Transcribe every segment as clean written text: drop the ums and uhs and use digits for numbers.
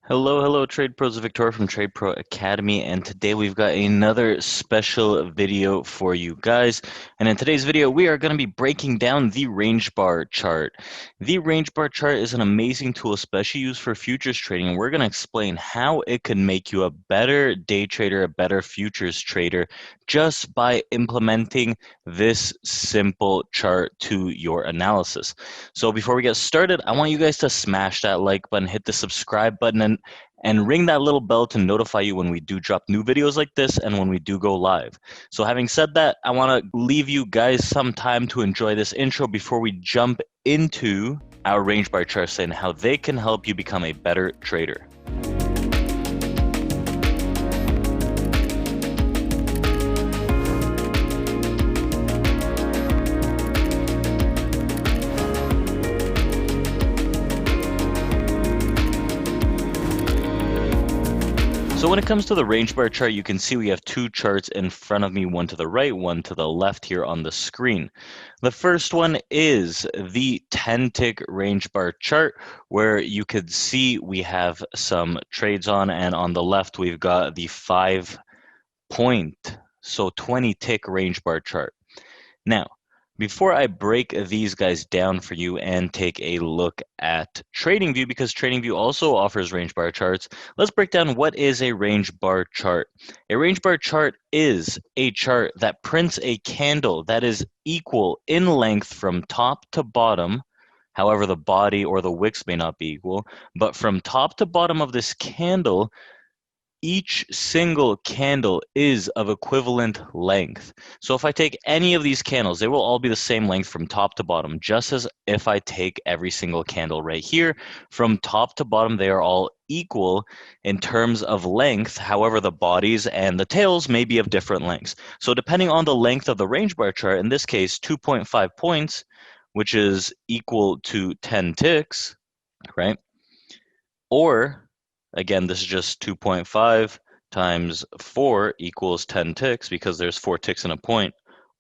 Hello, Trade Pros. Victoria from Trade Pro Academy, and today we've got another special video for you guys. And in today's video, we are going to be breaking down the range bar chart. The range bar chart is an amazing tool, especially used for futures trading, and we're going to explain how it can make you a better day trader, a better futures trader, just by implementing this simple chart to your analysis. So before we get started, I want you guys to smash that like button, hit the subscribe button, and ring that little bell to notify you when we do drop new videos like this and when we do go live. So having said that, I want to leave you guys some time to enjoy this intro before we jump into our range bar charts and how they can help you become a better trader. So when it comes to the range bar chart, you can see we have two charts in front of me, one to the right, one to the left here on the screen. The first one is the 10-tick range bar chart, where you could see we have some trades on, and on the left we've got the 5-point, so 20-tick range bar chart. Now, before I break these guys down for you and take a look at TradingView, because TradingView also offers range bar charts, let's break down what is a range bar chart. A range bar chart is a chart that prints a candle that is equal in length from top to bottom. However, the body or the wicks may not be equal, but from top to bottom of this candle, each single candle is of equivalent length. So if I take any of these candles, they will all be the same length from top to bottom, just as if I take every single candle right here. From top to bottom, they are all equal in terms of length. However, the bodies and the tails may be of different lengths. So depending on the length of the range bar chart, in this case, 2.5 points, which is equal to 10 ticks, right? Or again, this is just 2.5 times 4 equals 10 ticks because there's 4 ticks in a point.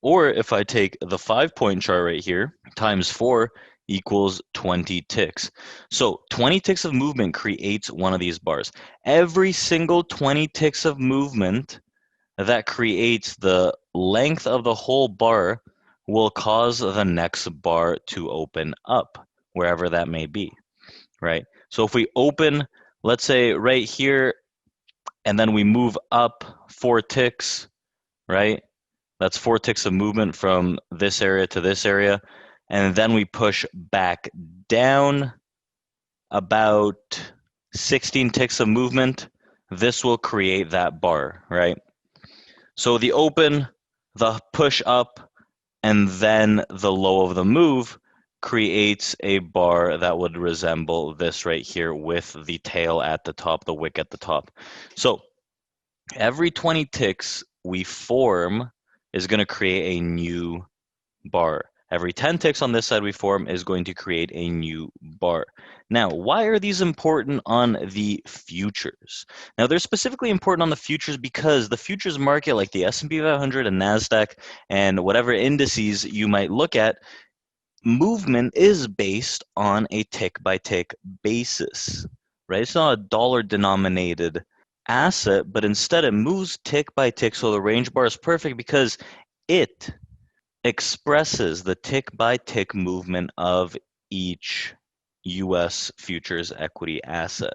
Or if I take the 5-point chart right here, times 4 equals 20 ticks. So 20 ticks of movement creates one of these bars. Every single 20 ticks of movement that creates the length of the whole bar will cause the next bar to open up, wherever that may be, right? So if we open, let's say right here, and then we move up 4 ticks, right? That's 4 ticks of movement from this area to this area. And then we push back down about 16 ticks of movement. This will create that bar, right? So the open, the push up, and then the low of the move creates a bar that would resemble this right here with the tail at the top, the wick at the top. So every 20 ticks we form is going to create a new bar. Every 10 ticks on this side we form is going to create a new bar. Now, why are these important on the futures? Now, they're specifically important on the futures because the futures market, like the S&P 500 and NASDAQ and whatever indices you might look at, movement is based on a tick-by-tick basis, right? It's not a dollar-denominated asset, but instead it moves tick by tick. So the range bar is perfect because it expresses the tick-by-tick movement of each U.S. futures equity asset.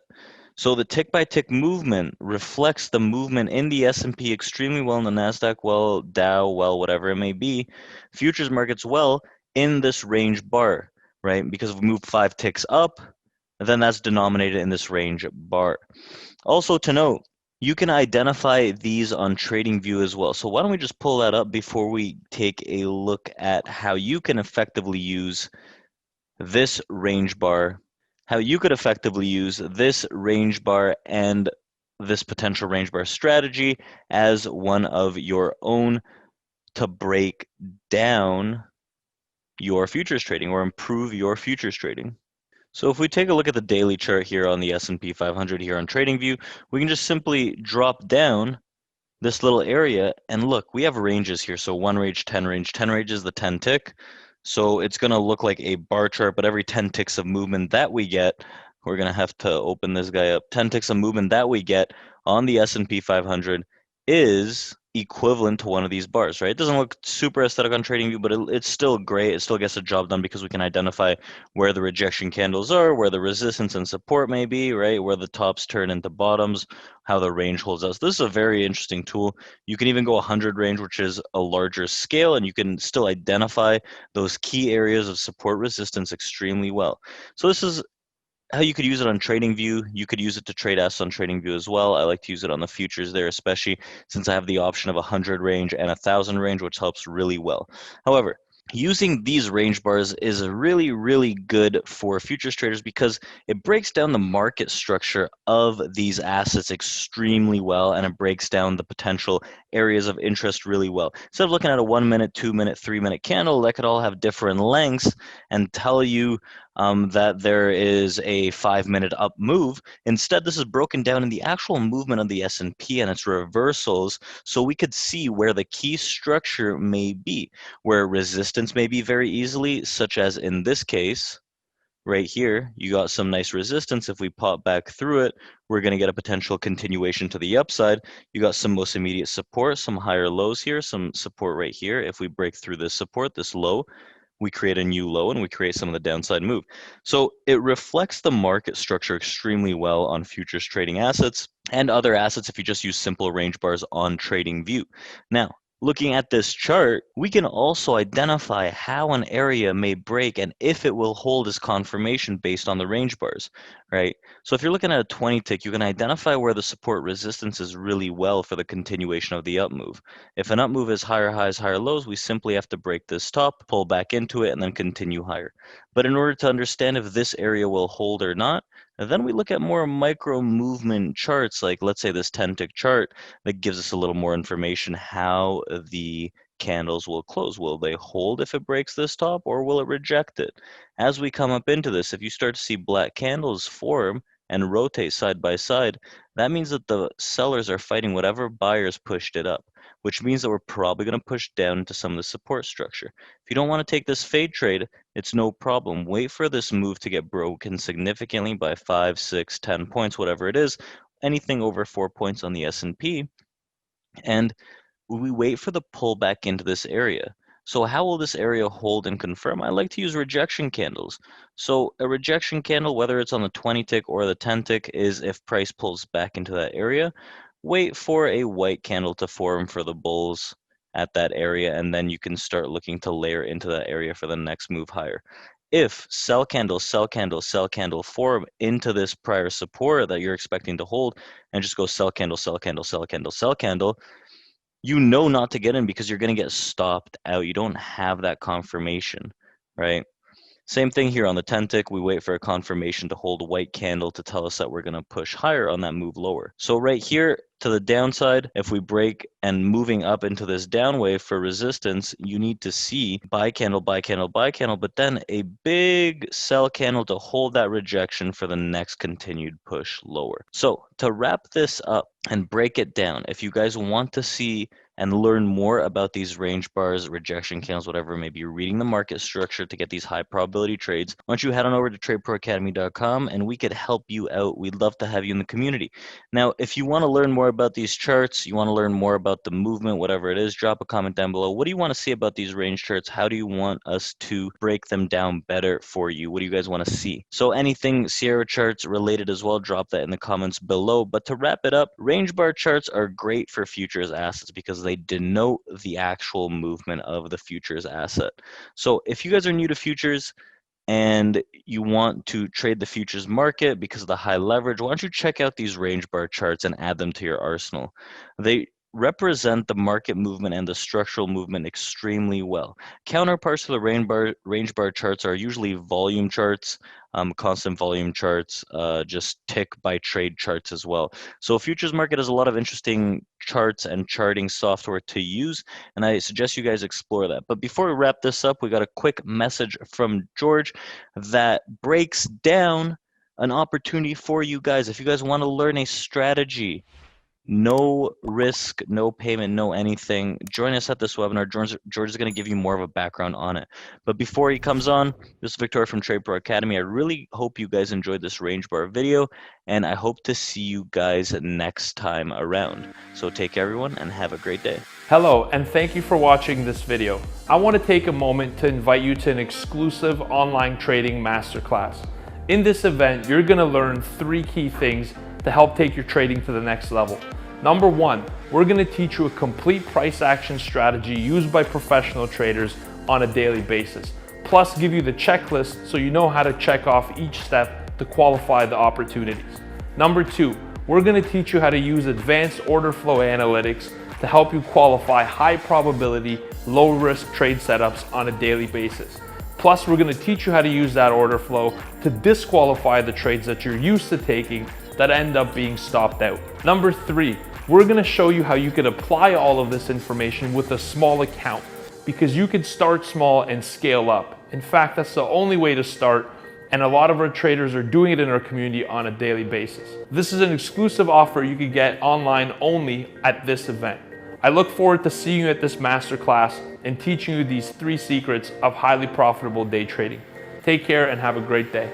So the tick-by-tick movement reflects the movement in the S&P extremely well, in the NASDAQ well, Dow well, whatever it may be, futures markets well, in this range bar, right? Because if we move 5 ticks up, then that's denominated in this range bar. Also to note, you can identify these on TradingView as well. So why don't we just pull that up before we take a look at how you can effectively use this range bar, how you could effectively use this range bar and this potential range bar strategy as one of your own to break down your futures trading or improve your futures trading. So if we take a look at the daily chart here on the S&P 500 here on TradingView, we can just simply drop down this little area and look, we have ranges here. So 1 range, 10 range, 10 range is the 10 tick. So it's going to look like a bar chart, but every 10 ticks of movement that we get we're going to have to open this guy up. 10 ticks of movement that we get on the S&P 500 is equivalent to one of these bars, right? It doesn't look super aesthetic on TradingView, but it's still great. It still gets the job done because we can identify where the rejection candles are, where the resistance and support may be, right? Where the tops turn into bottoms, how the range holds us. This is a very interesting tool. You can even go 100 range, which is a larger scale, and you can still identify those key areas of support resistance extremely well. So this is how you could use it on TradingView. You could use it to trade S on TradingView as well. I like to use it on the futures there, especially since I have the option of 100 range and 1,000 range, which helps really well. However, using these range bars is really, really good for futures traders because it breaks down the market structure of these assets extremely well, and it breaks down the potential areas of interest really well. Instead of looking at a 1 minute, 2 minute, 3 minute candle that could all have different lengths and tell you that there is a 5 minute up move. Instead, this is broken down in the actual movement of the S&P and its reversals, so we could see where the key structure may be, where resistance may be very easily, such as in this case, right here, you got some nice resistance. If we pop back through it, we're going to get a potential continuation to the upside. You got some most immediate support, some higher lows here, some support right here. If we break through this support, this low, we create a new low and we create some of the downside move. So it reflects the market structure extremely well on futures trading assets and other assets if you just use simple range bars on TradingView. Now, looking at this chart, we can also identify how an area may break and if it will hold as confirmation based on the range bars, right? So if you're looking at a 20 tick, you can identify where the support resistance is really well for the continuation of the up move. If an up move is higher highs, higher lows, we simply have to break this top, pull back into it, and then continue higher. But in order to understand if this area will hold or not, then we look at more micro movement charts, like let's say this 10 tick chart that gives us a little more information how the candles will close. Will they hold if it breaks this top, or will it reject it? As we come up into this, if you start to see black candles form and rotate side by side, that means that the sellers are fighting whatever buyers pushed it up, which means that we're probably going to push down into some of the support structure. If you don't want to take this fade trade, it's no problem. Wait for this move to get broken significantly by 5, 6, 10 points, whatever it is, anything over 4 points on the S&P, and we wait for the pullback into this area. So how will this area hold and confirm? I like to use rejection candles. So a rejection candle, whether it's on the 20 tick or the 10 tick, is if price pulls back into that area, wait for a white candle to form for the bulls at that area, and then you can start looking to layer into that area for the next move higher. If sell candle, sell candle, sell candle form into this prior support that you're expecting to hold and just go sell candle, sell candle, sell candle, sell candle, you know not to get in because you're going to get stopped out. You don't have that confirmation, right? Same thing here on the 10 tick. We wait for a confirmation to hold a white candle to tell us that we're going to push higher on that move lower. So right here to the downside, if we break and moving up into this down wave for resistance, you need to see buy candle, buy candle, buy candle, but then a big sell candle to hold that rejection for the next continued push lower. So to wrap this up and break it down, if you guys want to see and learn more about these range bars, rejection candles, whatever, maybe reading the market structure to get these high probability trades, why don't you head on over to tradeproacademy.com and we could help you out. We'd love to have you in the community. Now, if you want to learn more about these charts, you want to learn more about the movement, whatever it is, drop a comment down below. What do you want to see about these range charts? How do you want us to break them down better for you? What do you guys want to see? So anything Sierra charts related as well, drop that in the comments below. But to wrap it up, range bar charts are great for futures assets because they denote the actual movement of the futures asset. So if you guys are new to futures and you want to trade the futures market because of the high leverage, why don't you check out these range bar charts and add them to your arsenal? They represent the market movement and the structural movement extremely well. Counterparts to the range bar charts are usually volume charts, constant volume charts, just tick by trade charts as well. So futures market has a lot of interesting charts and charting software to use, and I suggest you guys explore that. But before we wrap this up, we got a quick message from George that breaks down an opportunity for you guys. If you guys want to learn a strategy No risk, no payment, no anything. Join us at this webinar. George is going to give you more of a background on it. But before he comes on, this is Victoria from TradePro Academy. I really hope you guys enjoyed this range bar video, and I hope to see you guys next time around. So take care, everyone, and have a great day. Hello, and thank you for watching this video. I want to take a moment to invite you to an exclusive online trading masterclass. In this event, you're going to learn 3 key things to help take your trading to the next level. Number 1, we're going to teach you a complete price action strategy used by professional traders on a daily basis, plus give you the checklist so you know how to check off each step to qualify the opportunities. Number 2, we're going to teach you how to use advanced order flow analytics to help you qualify high probability, low risk trade setups on a daily basis. Plus, we're going to teach you how to use that order flow to disqualify the trades that you're used to taking that end up being stopped out. Number 3, we're going to show you how you can apply all of this information with a small account, because you can start small and scale up. In fact, that's the only way to start, and a lot of our traders are doing it in our community on a daily basis. This is an exclusive offer you can get online only at this event. I look forward to seeing you at this masterclass and teaching you these 3 secrets of highly profitable day trading. Take care and have a great day.